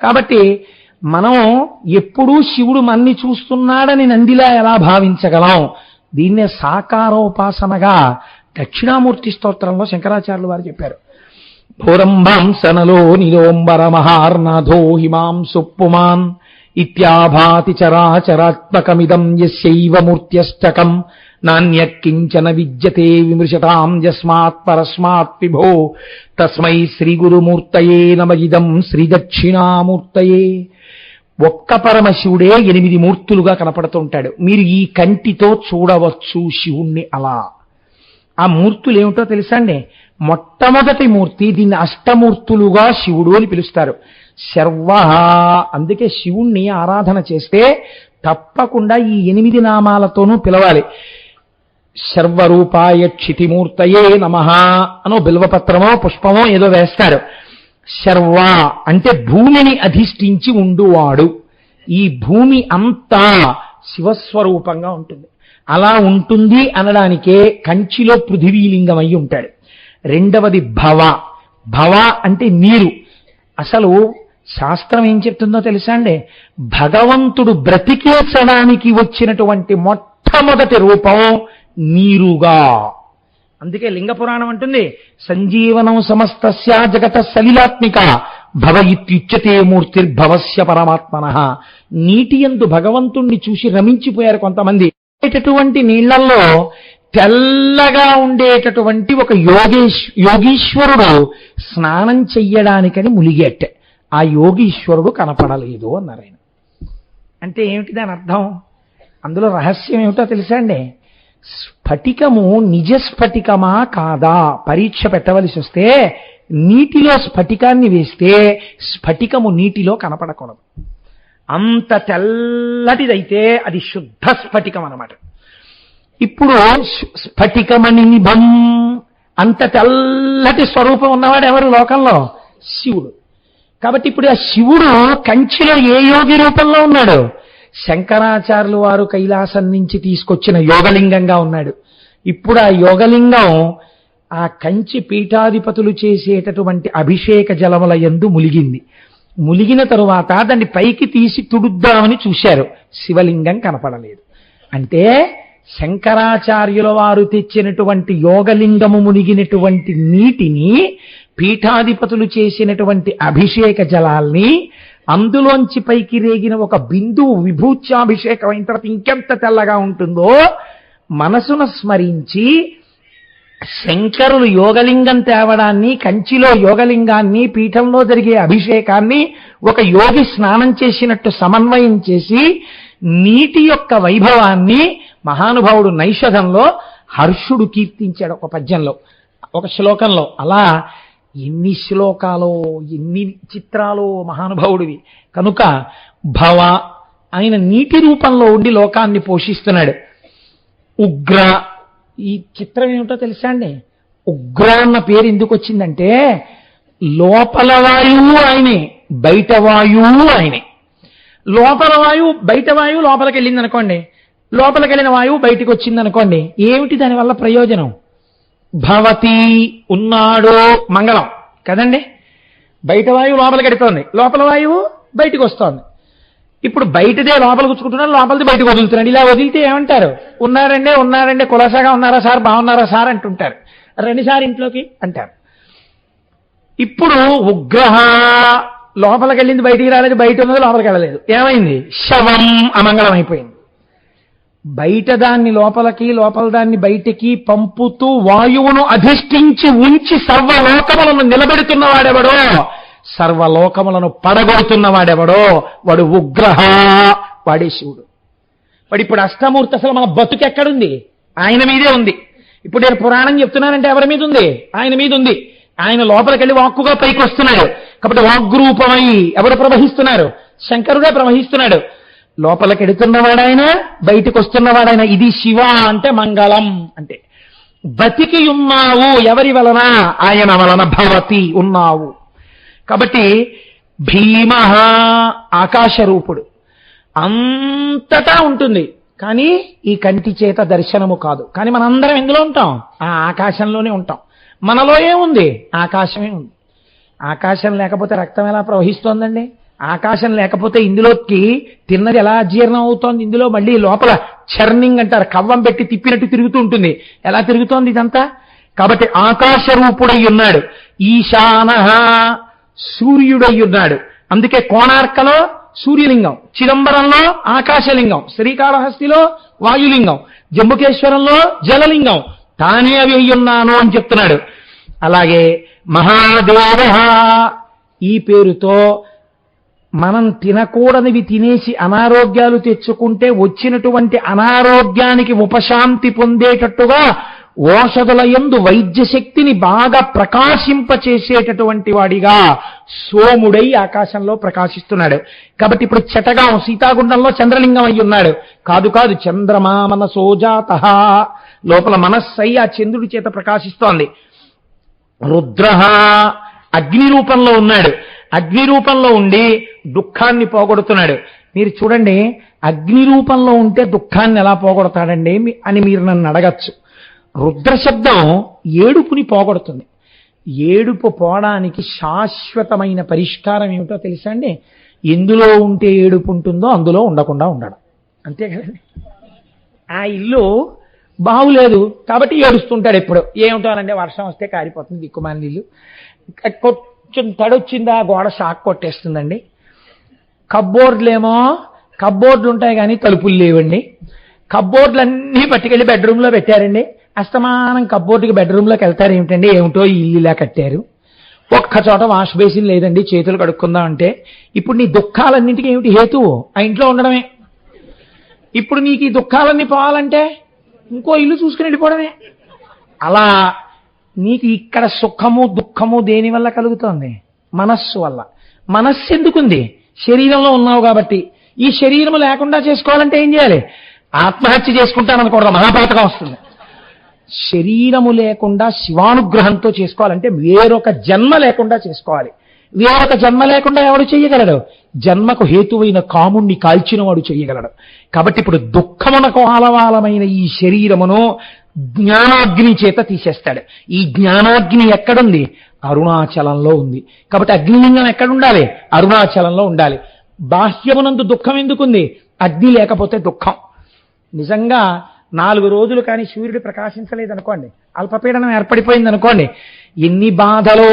కాబట్టి మనం ఎప్పుడూ శివుడు మన్ని చూస్తున్నాడని నందిలా ఎలా భావించగలం? దీన్నే సాకారోపాసనగా దక్షిణామూర్తి స్తోత్రంలో శంకరాచార్యులు వారు చెప్పారు. భోరంభాంసనలో నిలోంబర మహార్నాథో హిమాంసుపుమాన్ ఇత్యాభాతి చరాచరాత్మకమిదం యస్యైవ మూర్త్యష్టకం నాణ్యకించన విద్యతే విమృశతాం యస్మాత్ పరస్మాత్ విభో తస్మై శ్రీ గురుమూర్తయే నమ ఇదం శ్రీ దక్షిణామూర్తయే. ఒక్క పరమశివుడే 8 మూర్తులుగా కనపడుతుంటాడు. మీరు ఈ కంటితో చూడవచ్చు శివుణ్ణి అలా. ఆ మూర్తులు ఏమిటో తెలుసా అండి? మొట్టమొదటి మూర్తి, దీన్ని అష్టమూర్తులుగా శివుడు అని పిలుస్తారు. శర్వ. అందుకే శివుణ్ణి ఆరాధన చేస్తే తప్పకుండా ఈ 8 నామాలతోనూ పిలవాలి. శర్వరూపాయ క్షితిమూర్తయే నమః అనో బిల్వపత్రమో పుష్పమో ఏదో వేస్తారు. శర్వ అంటే భూమిని అధిష్ఠించి ఉండువాడు. ఈ భూమి అంతా శివస్వరూపంగా ఉంటుంది. అలా ఉంటుంది అనడానికే కంచిలో పృథివీలింగం అయి ఉంటాడు. రెండవది భవ. భవ అంటే నీరు. అసలు శాస్త్రం ఏం చెప్తుందో తెలుసా అండి? భగవంతుడు బ్రతికేసడానికి వచ్చినటువంటి మొట్టమొదటి రూపం నీరుగా. అందుకే లింగ పురాణం అంటుంది సంజీవనం సమస్తస్య జగత సలిలాత్మిక భవ ఇత్యుచ్యతే మూర్తిర్భవస్య పరమాత్మనః. నీటి యందు భగవంతుణ్ణి చూసి రమించిపోయారు కొంతమంది. ఉండేటటువంటి నీళ్లలో తెల్లగా ఉండేటటువంటి ఒక యోగీశ్వరుడు స్నానం చెయ్యడానికని ములిగేట. ఆ యోగీశ్వరుడు కనపడలేదు అన్నారు ఆయన. అంటే ఏమిటి దాని అర్థం? అందులో రహస్యం ఏమిటో తెలుసా అండి? స్ఫటికము నిజ స్ఫటికమా కాదా పరీక్ష పెట్టవలసి వస్తే నీటిలో స్ఫటికాన్ని వేస్తే స్ఫటికము నీటిలో కనపడకూడదు. అంత తెల్లటిదైతే అది శుద్ధ స్ఫటికం అన్నమాట. ఇప్పుడు స్ఫటికమణి నిభం, అంత తెల్లటి స్వరూపం ఉన్నవాడు ఎవరు లోకంలో? శివుడు. కాబట్టి ఇప్పుడు ఆ శివుడు కంచిలో ఏ యోగి రూపంలో ఉన్నాడు? శంకరాచార్యులు వారు కైలాసం నుంచి తీసుకొచ్చిన యోగలింగంగా ఉన్నాడు. ఇప్పుడు ఆ యోగలింగం ఆ కంచి పీఠాధిపతులు చేసేటటువంటి అభిషేక జలముల యందు ములిగింది. ములిగిన తరువాత దాన్ని పైకి తీసి తుడుద్దామని చూశారు, శివలింగం కనపడలేదు. అంటే శంకరాచార్యుల వారు తెచ్చినటువంటి యోగలింగము మునిగినటువంటి నీటిని, పీఠాధిపతులు చేసినటువంటి అభిషేక జలాల్ని, అందులోంచి పైకి రేగిన ఒక బిందువు విభూత్యాభిషేకం అయిన తర్వాత ఇంకెంత తెల్లగా ఉంటుందో మనసును స్మరించి శంకరులు యోగలింగం తేవడాన్ని, కంచిలో యోగలింగాన్ని, పీఠంలో జరిగే అభిషేకాన్ని ఒక యోగి స్నానం చేసినట్టు సమన్వయం చేసి నీటి యొక్క వైభవాన్ని మహానుభావుడు నైషధంలో హర్షుడు కీర్తించాడు ఒక పద్యంలో, ఒక శ్లోకంలో. అలా ఎన్ని శ్లోకాలో ఎన్ని చిత్రాలో మహానుభావుడివి. కనుక భవ ఆయన నీటి రూపంలో ఉండి లోకాన్ని పోషిస్తున్నాడు. ఉగ్ర, ఈ చిత్రం ఏమిటో తెలుసా అండి? ఉగ్ర అన్న పేరు ఎందుకు వచ్చిందంటే లోపల వాయువు ఆయనే, బయట వాయువు ఆయనే. లోపల వాయువు బయట వాయువు లోపలికి వెళ్ళింది అనుకోండి, లోపలికి వెళ్ళిన వాయువు బయటికి వచ్చింది అనుకోండి, ఏమిటి దానివల్ల ప్రయోజనం? భవతి ఉన్నాడు మంగళం కదండి. బయట వాయువు లోపలికి వెడుతోంది, లోపల వాయువు బయటికి వస్తోంది. ఇప్పుడు బయటదే లోపలికి వచ్చుకుంటున్నాడు, లోపలిది బయటకు వదులుతున్నాడు. ఇలా వదిలితే ఏమంటారు? ఉన్నారండి కులాసాగా ఉన్నారా సార్, బాగున్నారా సార్ అంటుంటారు. రండి సార్ ఇంట్లోకి అంటారు. ఇప్పుడు ఉగ్రహ లోపలికి వెళ్ళింది, బయటికి రాలేదు, బయట ఉన్నది లోపలికి వెళ్ళలేదు. ఏమైంది? శవం అమంగళం అయిపోయింది. బయట దాన్ని లోపలికి, లోపల దాన్ని బయటికి పంపుతూ వాయువును అధిష్ఠించి ఉంచి సర్వలోకములను నిలబెడుతున్నవాడెవడో, సర్వలోకములను పడగొడుతున్నవాడెవడో వాడు ఉగ్రహ, వాడే శివుడు. వాడు ఇప్పుడు అష్టమూర్తి. అసలు మన బతుకెక్కడుంది? ఆయన మీదే ఉంది. ఇప్పుడు నేను పురాణం చెప్తున్నానంటే ఎవరి మీద ఉంది? ఆయన మీద ఉంది. ఆయన లోపలికి వెళ్ళి వాక్కుగా పైకి వస్తున్నాడు. కాబట్టి వాగ్రూపమై ఎవరు ప్రవహిస్తున్నారు? శంకరుడే ప్రవహిస్తున్నాడు. లోపలికి వెడుతున్నవాడైనా, బయటికి వస్తున్నవాడైనా. ఇది శివ అంటే మంగళం. అంటే బతికి ఉన్నావు ఎవరి వలన? ఆయన వలన. భవతి ఉన్నావు. కాబట్టి భీమ ఆకాశరూపుడు, అంతటా ఉంటుంది. కానీ ఈ కంటి చేత దర్శనము కాదు. కానీ మనందరం ఎందులో ఉంటాం? ఆ ఆకాశంలోనే ఉంటాం. మనలో ఏముంది? ఆకాశమే ఉంది. ఆకాశం లేకపోతే రక్తం ఎలా ప్రవహిస్తోందండి? ఆకాశం లేకపోతే ఇందులోకి తిన్నది ఎలా జీర్ణం అవుతోంది? ఇందులో మళ్ళీ లోపల చర్నింగ్ అంటారు, కవ్వం పెట్టి తిప్పినట్టు తిరుగుతూ ఉంటుంది. ఎలా తిరుగుతోంది ఇదంతా? కాబట్టి ఆకాశ రూపుడై ఉన్నాడు. ఈశాన సూర్యుడై ఉన్నాడు. అందుకే కోణార్కలో సూర్యలింగం, చిదంబరంలో ఆకాశలింగం, శ్రీకాళహస్తిలో వాయులింగం, జంబుకేశ్వరంలో జలలింగం, తానే అవి అయ్యున్నాను అని చెప్తున్నాడు. అలాగే మహాదేవ ఈ పేరుతో మనం తినకూడనివి తినేసి అనారోగ్యాలు తెచ్చుకుంటే వచ్చినటువంటి అనారోగ్యానికి ఉపశాంతి పొందేటట్టుగా ఓషధుల యందు వైద్య శక్తిని బాగా ప్రకాశింపచేసేటటువంటి వాడిగా సోముడై ఆకాశంలో ప్రకాశిస్తున్నాడు. కాబట్టి ఇప్పుడు చటగాం సీతాగుండంలో చంద్రలింగం అయి ఉన్నాడు. కాదు కాదు, చంద్రమా మనసోజాత, లోపల మనస్సై ఆ చంద్రుడి చేత ప్రకాశిస్తోంది. రుద్ర అగ్ని రూపంలో ఉన్నాడు. అగ్ని రూపంలో ఉండి దుఃఖాన్ని పోగొడుతున్నాడు. మీరు చూడండి, అగ్ని రూపంలో ఉంటే దుఃఖాన్ని ఎలా పోగొడతాడండి అని మీరు నన్ను అడగచ్చు. రుద్ర శబ్దం ఏడుపుని పోగొడుతుంది. ఏడుపు పోవడానికి శాశ్వతమైన పరిష్కారం ఏమిటో తెలుసా అండి? ఎందులో ఉంటే ఏడుపు ఉంటుందో అందులో ఉండకుండా ఉండడం, అంతే కదండి. ఆ ఇల్లు బాగులేదు కాబట్టి ఏడుస్తుంటాడు ఎప్పుడు. ఏమిటోనంటే వర్షం వస్తే కారిపోతుంది దిక్కుమాలిన ఇల్లు, కొంచెం తడొచ్చిందా గోడ షాక్ కొట్టేస్తుందండి. కబ్బోర్డులు ఉంటాయి కానీ తలుపులు లేవండి. కబ్బోర్డులన్నీ పట్టుకెళ్ళి బెడ్రూమ్లో పెట్టారండి. అస్తమానం కబ్బోర్డుకి బెడ్రూమ్లోకి వెళ్తారు. ఏమిటండి, ఏమిటో ఈ ఇల్లు ఇలా కట్టారు. ఒక్క చోట వాష్ బేసిన్ లేదండి, చేతులు కడుక్కుందాం అంటే. ఇప్పుడు నీ దుఃఖాలన్నింటికి ఏమిటి హేతువు? ఆ ఇంట్లో ఉండడమే. ఇప్పుడు నీకు ఈ దుఃఖాలన్నీ పోవాలంటే ఇంకో ఇల్లు చూసుకుని వెళ్ళిపోవడమే. అలా నీకు ఇక్కడ సుఖము దుఃఖము దేని వల్ల కలుగుతోంది? మనస్సు వల్ల. మనస్సు ఎందుకుంది? శరీరంలో ఉన్నావు కాబట్టి. ఈ శరీరం లేకుండా చేసుకోవాలంటే ఏం చేయాలి? ఆత్మహత్య చేసుకుంటాననుకోవడం, మహాపాతకం వస్తుంది. శరీరము లేకుండా శివానుగ్రహంతో చేసుకోవాలంటే వేరొక జన్మ లేకుండా చేసుకోవాలి. వేరొక జన్మ లేకుండా ఎవడు చెయ్యగలడు? జన్మకు హేతువైన కాముణ్ణి కాల్చిన వాడు చెయ్యగలడు. కాబట్టి ఇప్పుడు దుఃఖమునకు ఆలవాలమైన ఈ శరీరమును జ్ఞానాగ్ని చేత తీసేస్తాడు. ఈ జ్ఞానాగ్ని ఎక్కడుంది? అరుణాచలంలో ఉంది. కాబట్టి అగ్నిలింగం ఎక్కడుండాలి? అరుణాచలంలో ఉండాలి. బాహ్యమునందు దుఃఖం ఎందుకుంది? అగ్ని లేకపోతే దుఃఖం. నిజంగా 4 రోజులు కానీ సూర్యుడు ప్రకాశించలేదనుకోండి, అల్పపీడనం ఏర్పడిపోయింది అనుకోండి, ఎన్ని బాధలో.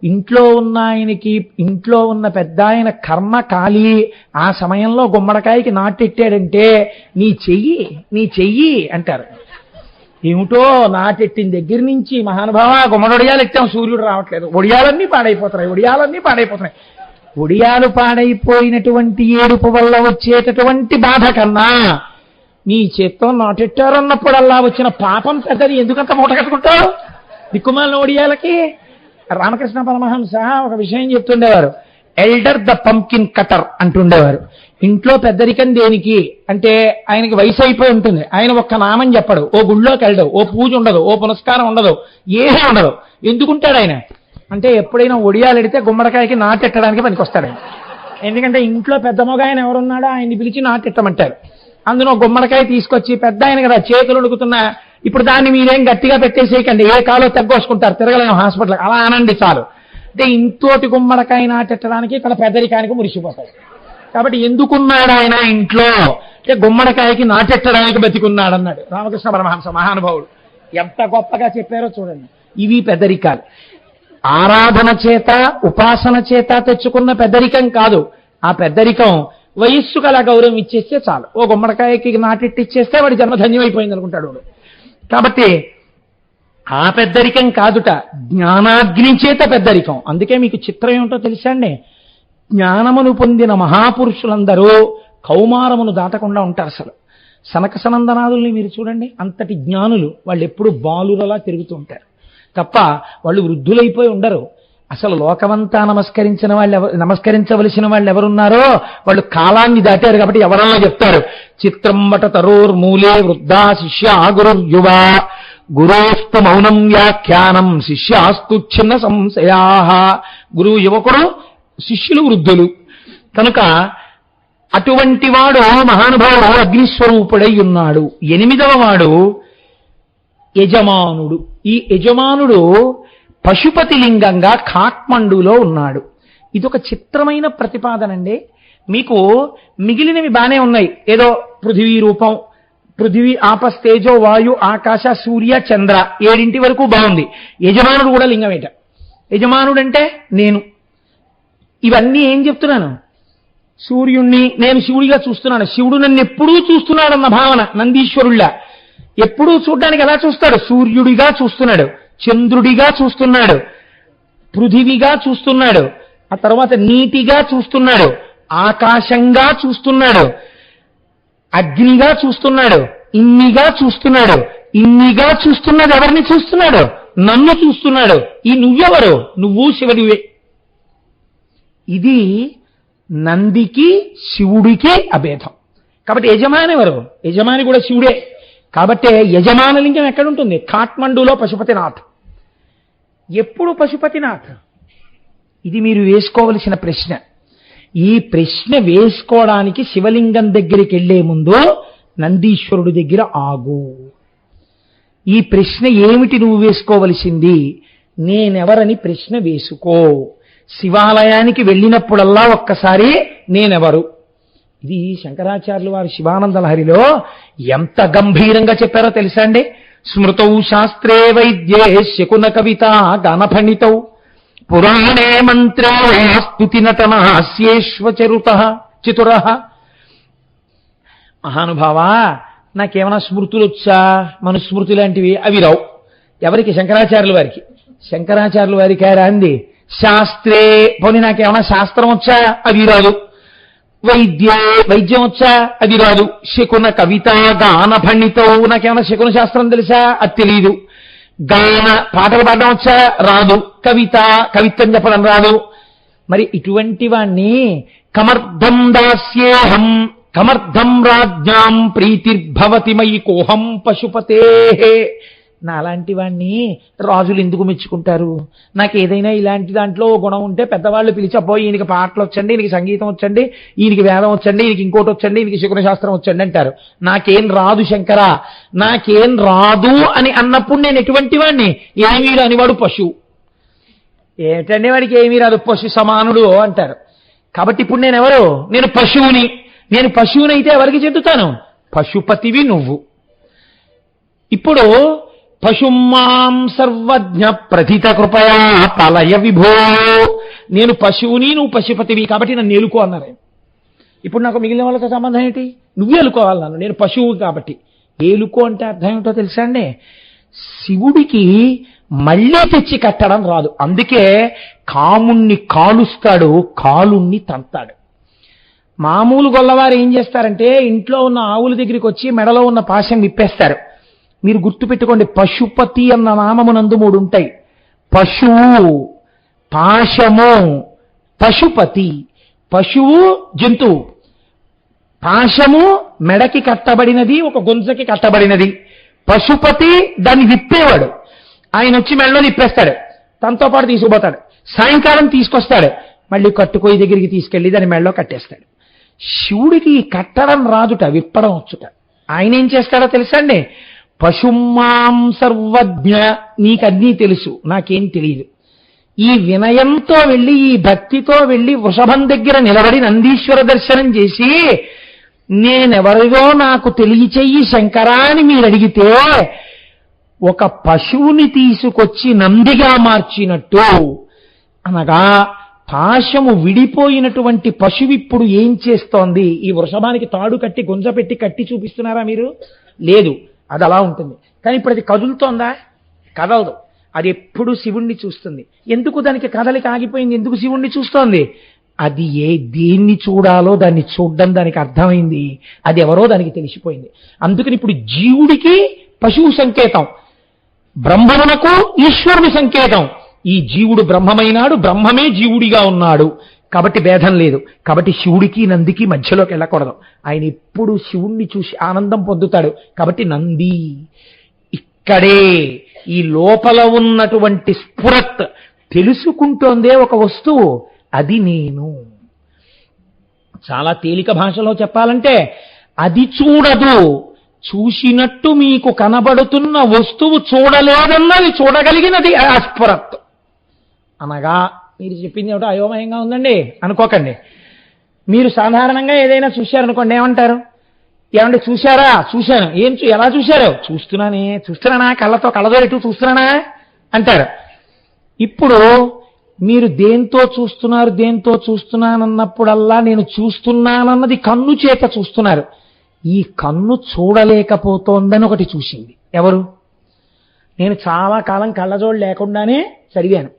ఇంట్లో ఉన్న ఆయనకి, ఇంట్లో ఉన్న పెద్ద ఆయన కర్మ కాలి ఆ సమయంలో గుమ్మడికాయకి నాటెట్టాడంటే నీ చెయ్యి అంటారు. ఏమిటో నాటెట్టిన దగ్గర నుంచి మహానుభావ గుమ్మడొడియాలు ఎట్టాం, సూర్యుడు రావట్లేదు, ఒడియాలన్నీ పాడైపోతున్నాయి. ఒడియాలు పాడైపోయినటువంటి ఏడుపు వల్ల వచ్చేటటువంటి బాధ కన్నా నీ చేత్తో నాటెట్టారన్నప్పుడల్లా వచ్చిన పాపం పెద్దది. ఎందుకంత మూట కట్టుకుంటావు దిక్కుమాలిన ఒడియాలకి? రామకృష్ణ పరమహంస ఒక విషయం చెప్తుండేవారు. ఎల్డర్ ద పంకిన్ కటర్ అంటుండేవారు. ఇంట్లో పెద్దరికం దేనికి అంటే ఆయనకి వయసు అయిపోయి ఉంటుంది. ఆయన ఒక్క నామం చెప్పడు, ఓ గుళ్ళోకి వెళ్ళడు, ఓ పూజ ఉండదు, ఓ పునస్కారం ఉండదు, ఏమీ ఉండదు. ఎందుకుంటాడు ఆయన అంటే ఎప్పుడైనా ఒడియాలు ఎడితే గుమ్మడికాయకి నాటెట్టడానికి పనికొస్తాడు ఆయన. ఎందుకంటే ఇంట్లో పెద్ద మొగ ఆయన ఎవరున్నాడో ఆయన్ని పిలిచి నాటెట్టమంటారు. అందులో గుమ్మడికాయ తీసుకొచ్చి, పెద్ద ఆయన కదా చేతులు ఉడుకుతున్నా, ఇప్పుడు దాన్ని మీరేం గట్టిగా పెట్టేసేయకండి, ఏ కాలో తగ్గోసుకుంటారు, తిరగలేము హాస్పిటల్, అలా అనండి చాలు. అంటే ఇంతోటి గుమ్మడికాయ నాటెట్టడానికి తన పెద్దరికానికి మురిసిపోతాడు. కాబట్టి ఎందుకున్నాడు ఆయన ఇంట్లో అంటే గుమ్మడికాయకి నాటెట్టడానికి బతికున్నాడు అన్నాడు రామకృష్ణ పరమహంస మహానుభావుడు. ఎంత గొప్పగా చెప్పారో చూడండి. ఇవి పెద్దరికాలు. ఆరాధన చేత ఉపాసన చేత తెచ్చుకున్న పెద్దరికం కాదు. ఆ పెద్దరికం వయస్సుకు అలా గౌరవం ఇచ్చేస్తే చాలు. ఓ గుమ్మడికాయకి నాటెట్టిచ్చేస్తే వాడి జన్మధన్యమైపోయింది అనుకుంటాడు వాడు. కాబట్టి ఆ పెద్దరికం కాదుట, జ్ఞానాగ్ని చేత పెద్దరికం. అందుకే మీకు చిత్రం ఏమిటో తెలుసా అండి? జ్ఞానమును పొందిన మహాపురుషులందరూ కౌమారమును దాటకుండా ఉంటారు. అసలు సనక సనందనాదుల్ని మీరు చూడండి, అంతటి జ్ఞానులు. వాళ్ళు ఎప్పుడు బాలురలా తిరుగుతూ ఉంటారు తప్ప వాళ్ళు వృద్ధులైపోయి ఉండరు. అసలు లోకమంతా నమస్కరించవలసిన వాళ్ళు ఎవరున్నారో వాళ్ళు కాలాన్ని దాటారు. కాబట్టి ఎవరన్నా చెప్తారు, చిత్రం వట తరోర్మూలే వృద్ధా శిష్య గురుర్యువ గురోస్తు మౌనం వ్యాఖ్యానం శిష్యాస్తు చిన్న సంశయా. గురువు యువకుడు, శిష్యులు వృద్ధులు. కనుక అటువంటి వాడు మహానుభావుడు అగ్నిస్వరూపుడై ఉన్నాడు. 8వ వాడు యజమానుడు. ఈ యజమానుడు పశుపతి లింగంగా ఖాట్మండులో ఉన్నాడు. ఇదొక చిత్రమైన ప్రతిపాదనండి. మీకు మిగిలినవి బానే ఉన్నాయి, ఏదో పృథివీ రూపం, పృథివీ ఆపస్తేజో వాయు ఆకాశ సూర్య చంద్ర 7 వరకు బాగుంది. యజమానుడు కూడా లింగమేట. యజమానుడు అంటే నేను. ఇవన్నీ ఏం చెప్తున్నాను? సూర్యుణ్ణి నేను శివుడిగా చూస్తున్నాను, శివుడు నన్ను ఎప్పుడూ చూస్తున్నాడన్న భావన నందీశ్వరుళ్ళ. ఎప్పుడూ చూడ్డానికి ఎలా చూస్తాడు? సూర్యుడిగా చూస్తున్నాడు, చంద్రుడిగా చూస్తున్నాడు, పృథివిగా చూస్తున్నాడు, ఆ తర్వాత నీటిగా చూస్తున్నాడు, ఆకాశంగా చూస్తున్నాడు, అగ్నిగా చూస్తున్నాడు, ఇన్నిగా చూస్తున్నాడు. ఇన్నిగా చూస్తున్నది ఎవరిని చూస్తున్నాడు? నన్ను చూస్తున్నాడు. ఈ నువ్వెవరు? నువ్వు శివుడివే. ఇది నందికి శివుడికి అభేదం. కాబట్టి యజమాని ఎవరు? యజమాని కూడా శివుడే. కాబట్టి యజమాన లింగం ఎక్కడుంటుంది? కాఠ్మండూలో పశుపతినాథ్. ఎప్పుడు పశుపతినాథ్? ఇది మీరు వేసుకోవలసిన ప్రశ్న. ఈ ప్రశ్న వేసుకోవడానికి శివలింగం దగ్గరికి వెళ్లే ముందు నందీశ్వరుడి దగ్గర ఆగు. ఈ ప్రశ్న ఏమిటి నువ్వు వేసుకోవలసింది? నేనెవరని ప్రశ్న వేసుకో. శివాలయానికి వెళ్ళినప్పుడల్లా ఒక్కసారి నేనెవరు. ఇది శంకరాచార్యులు వారి శివానంద లహరిలో ఎంత గంభీరంగా చెప్పారో తెలుసా అండి? స్మృతౌ శాస్త్రే వైద్యే శకున కవిత గానఫణితౌ పురాణే మంత్రే స్తుతి చతుర. మహానుభావా, నాకేమైనా స్మృతులు వచ్చా? మనుస్మృతి లాంటివి అవి రావు. ఎవరికి? శంకరాచార్యుల వారికి. శంకరాచార్యుల వారికి రాంది శాస్త్రే. పోనీ నాకేమైనా శాస్త్రం వచ్చా? అది రాదు. వైద్యే, వైద్యం వచ్చా? అది రాదు. శకున కవిత గాన భణితో, నాకేమైనా శకున శాస్త్రం తెలుసా? అది తెలియదు. గాన, పాటలు పాడడం వచ్చా? రాదు. కవిత, కవిత్వం చెప్పడం రాదు. మరి ఇటువంటి వాణ్ణి కమర్థం దాస్యేహం కమర్థం రాజ్ఞాం ప్రీతిర్భవతి మయి కోహం పశుపతే. నా అలాంటి వాణ్ణి రాజులు ఎందుకు మెచ్చుకుంటారు? నాకు ఏదైనా ఇలాంటి దాంట్లో గుణం ఉంటే పెద్దవాళ్ళు పిలిచి, అబ్బోయి ఈయనకి పాటలు వచ్చండి, ఈయనకి సంగీతం వచ్చండి, ఈయనకి వేదం వచ్చండి, ఈయనకి ఇంకోటి వచ్చండి, ఈయనకి శకున శాస్త్రం వచ్చండి అంటారు. నాకేం రాదు శంకరా, నాకేం రాదు అని అన్నప్పుడు నేను ఎటువంటి వాడిని? ఏమీ రానివాడు పశువు. ఏంటంటే వాడికి ఏమీ రాదు, పశు సమానుడు అంటారు. కాబట్టి ఇప్పుడు నేనెవరు? నేను పశువుని. నేను పశువునైతే ఎవరికి చెందుతాను? పశుపతివి నువ్వు. ఇప్పుడు పశుమాం సర్వజ్ఞ ప్రథిత కృపయా పలయ విభో. నేను పశువుని, నువ్వు పశుపతివి, కాబట్టి నన్ను ఏలుకో అన్నారు. ఇప్పుడు నాకు మిగిలిన వాళ్ళతో సంబంధం ఏంటి? నువ్వు ఏలుకోవాలి నన్ను, నేను పశువు కాబట్టి. ఏలుకో అంటే అర్థం ఏమిటో తెలుసా అండి? శివుడికి మళ్ళీ తెచ్చి కట్టడం రాదు. అందుకే కాముణ్ణి కాలుస్తాడు, కాలుణ్ణి తంతాడు. మామూలు గొల్లవారు ఏం చేస్తారంటే ఇంట్లో ఉన్న ఆవుల దగ్గరికి వచ్చి మెడలో ఉన్న పాశం విప్పేస్తారు. మీరు గుర్తుపెట్టుకోండి, పశుపతి అన్న నామమునందు 3 ఉంటాయి. పశువు, పాశము, పశుపతి. పశువు జంతువు, పాశము మెడకి కట్టబడినది, ఒక గుంజకి కట్టబడినది. పశుపతి దాన్ని విప్పేవాడు. ఆయన వచ్చి మెడలో విప్పేస్తాడు, తనతో పాటు తీసుకుపోతాడు. సాయంకాలం తీసుకొస్తాడు, మళ్ళీ కట్టుకోయి దగ్గరికి తీసుకెళ్లి దాని మెడలో కట్టేస్తాడు. శివుడికి కట్టడం రాదుట, విప్పడం వచ్చుట. ఆయన ఏం చేస్తాడో తెలుసా అండి? పశుమాం సర్వజ్ఞ, నీకన్నీ తెలుసు, నాకేం తెలియదు. ఈ వినయంతో వెళ్ళి, ఈ భక్తితో వెళ్ళి వృషభం దగ్గర నిలబడి నందీశ్వర దర్శనం చేసి, నేనెవరిదో నాకు తెలియచెయ్యి శంకరా అని మీరు అడిగితే, ఒక పశువుని తీసుకొచ్చి నందిగా మార్చినట్టు. అనగా పాశము విడిపోయినటువంటి పశువు ఇప్పుడు ఏం చేస్తోంది? ఈ వృషభానికి తాడు కట్టి గుంజ పెట్టి కట్టి చూపిస్తున్నారా మీరు? లేదు, అది అలా ఉంటుంది. కానీ ఇప్పుడు అది కదులుతోందా? కదలదు. అది ఎప్పుడు శివుణ్ణి చూస్తుంది. ఎందుకు దానికి కదలిక ఆగిపోయింది? ఎందుకు శివుణ్ణి చూస్తోంది? అది దేన్ని చూడాలో దాన్ని చూడడం దానికి అర్థమైంది. అది ఎవరో దానికి తెలిసిపోయింది. అందుకని ఇప్పుడు జీవుడికి పశువు సంకేతం, బ్రహ్మమునకు ఈశ్వరుని సంకేతం. ఈ జీవుడు బ్రహ్మమైనాడు, బ్రహ్మమే జీవుడిగా ఉన్నాడు. కాబట్టి భేదం లేదు. కాబట్టి శివుడికి నందికి మధ్యలోకి వెళ్ళకూడదు. ఆయన ఎప్పుడు శివుణ్ణి చూసి ఆనందం పొందుతాడు. కాబట్టి నంది ఇక్కడే ఈ లోపల ఉన్నటువంటి స్ఫురత్ తెలుసుకుంటోందే ఒక వస్తువు, అది నేను. చాలా తేలిక భాషలో చెప్పాలంటే, అది చూడదు, చూసినట్టు మీకు కనబడుతున్న వస్తువు చూడలేదన్నది చూడగలిగినది ఆ స్ఫురత్. అనగా మీరు చెప్పింది ఏమిటో అయోమయంగా ఉందండి అనుకోకండి. మీరు సాధారణంగా ఏదైనా చూశారనుకోండి, ఏమంటారు? ఏమంటే చూశారా? చూశాను. ఎలా చూశారు? చూస్తున్నానా, కళ్ళతో ఎటు చూస్తున్నానా అంటారు. ఇప్పుడు మీరు దేంతో చూస్తున్నానన్నప్పుడల్లా నేను చూస్తున్నానన్నది కన్ను చేత చూస్తున్నారు. ఈ కన్ను చూడలేకపోతోందని ఒకటి చూసింది. ఎవరు? నేను చాలా కాలం కళ్ళజోడు లేకుండానే చదివాను.